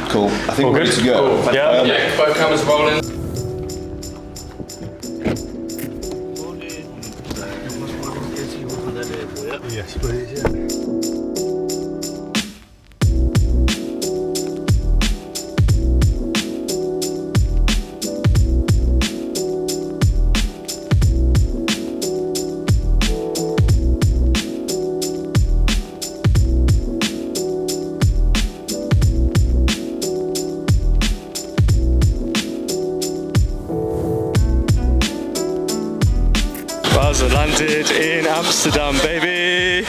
Cool. I think we're ready to go. Cool. Yeah, both cameras rolling. Yes, please. Yeah. Landed in Amsterdam, baby!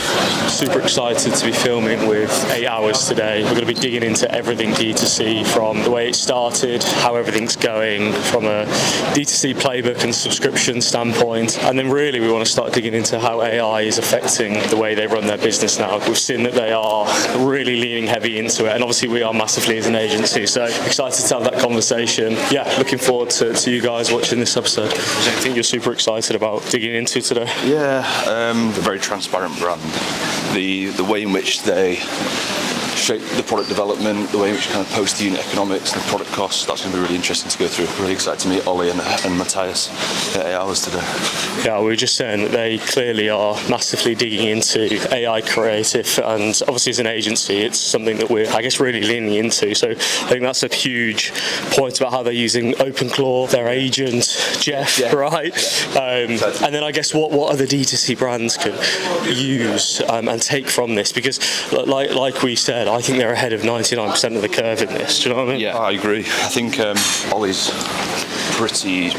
Super excited to be filming with 8 Hours today. We're going to be digging into everything D2C, from the way it started, how everything's going, from a D2C playbook and subscription standpoint. And then really we want to start digging into how AI is affecting the way they run their business now. We've seen that they are really leaning heavy into it, and obviously we are massively as an agency, so excited to have that conversation. Yeah, looking forward to you guys watching this episode. Is there anything you're super excited about digging into today? Yeah, a very transparent brand. The way in which they shape the product development, the way in which you kind of post the unit economics and the product costs, that's going to be really interesting to go through. Really excited to meet Ollie and Matthias at 8 Hours today. Yeah, we were just saying that they clearly are massively digging into AI creative, and obviously as an agency it's something that we're, I guess, really leaning into. So I think that's a huge point about how they're using OpenClaw, their agent, Jeff, right? Yeah. And then I guess what other D2C brands could use and take from this, because like we said, I think they're ahead of 99% of the curve in this. Do you know what I mean? Yeah, I agree. I think Ollie's pretty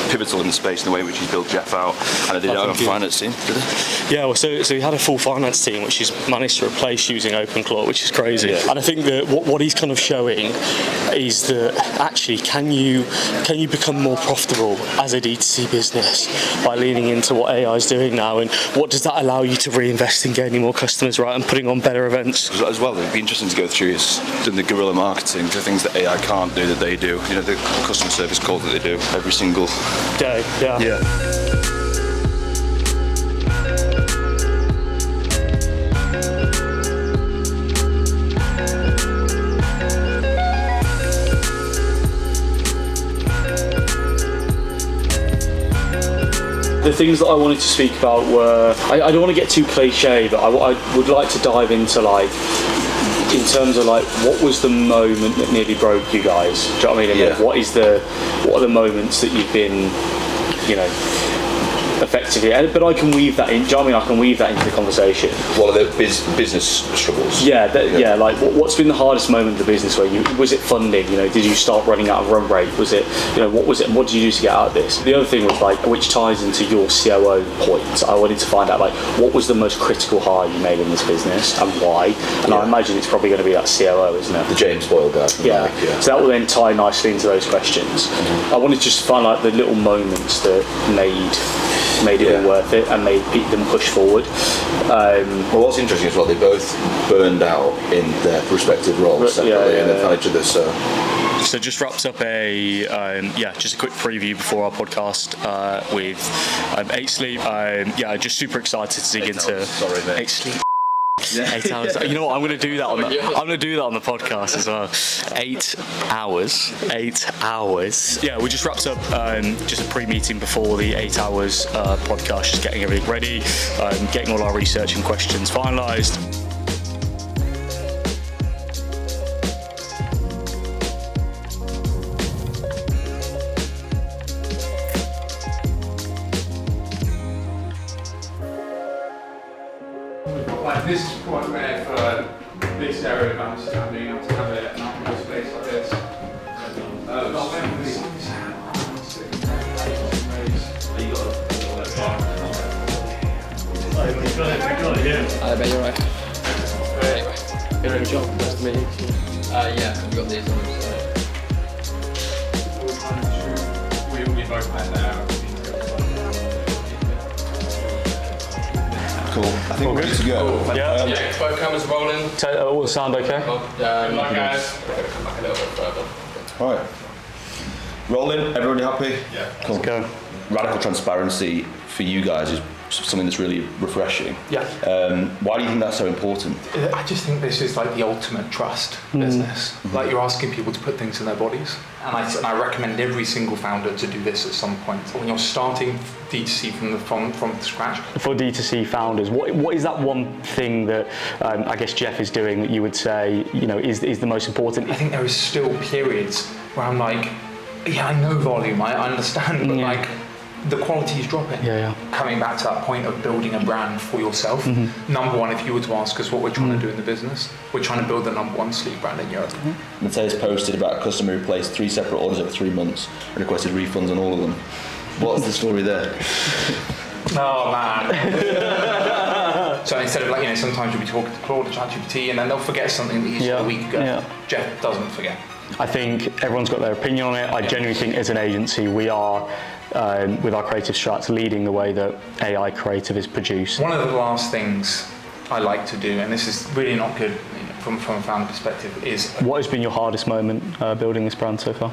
pivotal in the space in the way in which he's built Jeff out, and I did have a finance team, did he? Yeah, well, so he had a full finance team, which he's managed to replace using OpenClaw, which is crazy. Yeah. And I think that what he's kind of showing is that actually, can you become more profitable as a D2C business by leaning into what AI is doing now, and what does that allow you to reinvest in gaining more customers, right, and putting on better events? As well, it'd be interesting to go through is doing the guerrilla marketing, the things that AI can't do that they do. You know, the customer service call that they do every single day. Yeah. The things that I wanted to speak about were, I don't want to get too cliche, but I would like to dive into, like, in terms of, like, what was the moment that nearly broke you guys? Do you know what I mean? Yeah. What are the moments that you've been, you know, effectively, but I can weave that in. Do you know what I mean? I can weave that into the conversation. What are the business struggles? Yeah, like what's been the hardest moment of the business? Was it funding? You know, did you start running out of run rate? Was it, you know, what was it? And what did you do to get out of this? The other thing was, like, which ties into your COO point. I wanted to find out, like, what was the most critical hire you made in this business and why? And I imagine it's probably going to be that COO, isn't it? The James Boyle guy. Yeah. So that will then tie nicely into those questions. Mm-hmm. I wanted to just find, like, the little moments that made it all worth it and made them push forward. Well, what's interesting as well, they both burned out in their respective roles separately, and they found each other. So just wrapped up just a quick preview before our podcast with 8 Sleep. Just super excited to dig into 8 Sleep. 8 hours. You know what? I'm going to do that on the podcast as well. 8 hours. 8 hours. Yeah, we just wrapped up just a pre-meeting before the 8 Hours podcast, just getting everything ready, getting all our research and questions finalised. This is quite rare for this area of Amsterdam, being able to have an outdoor space like this. I bet you're right. Anyway, good job. Nice to meet you. Yeah, I've got these ones. We both met there. Cool. I think we're ready to go. Cool. Yeah, both cameras rolling. All the sound okay? Like guys. We're going to come back a little bit further. Alright. Rolling. Everybody happy? Yeah. Cool. Let's go. Radical transparency for you guys is something that's really refreshing. Yeah. Why do you think that's so important? I just think this is like the ultimate trust business. Like you're asking people to put things in their bodies. And I recommend every single founder to do this at some point. When you're starting D2C from scratch. For D2C founders, what is that one thing that I guess Jeff is doing that you would say, is the most important? I think there is still periods where I'm like, yeah, I know volume, I understand, but like the quality is dropping. Coming back to that point of building a brand for yourself. Number one, if you were to ask us what we're trying to do in the business, we're trying to build the number one sleep brand in Europe. Mateus posted about a customer who placed 3 separate orders over 3 months and requested refunds on all of them. What's the story there? Oh man. So instead of sometimes you'll be talking to Claude or ChatGPT and then they'll forget something that you said a week ago. Jeff doesn't forget. I think everyone's got their opinion on it. I genuinely think as an agency we are, with our creative strats, leading the way that AI creative is produced. One of the last things I like to do, and this is really not good from a founder perspective, is... What has been your hardest moment building this brand so far?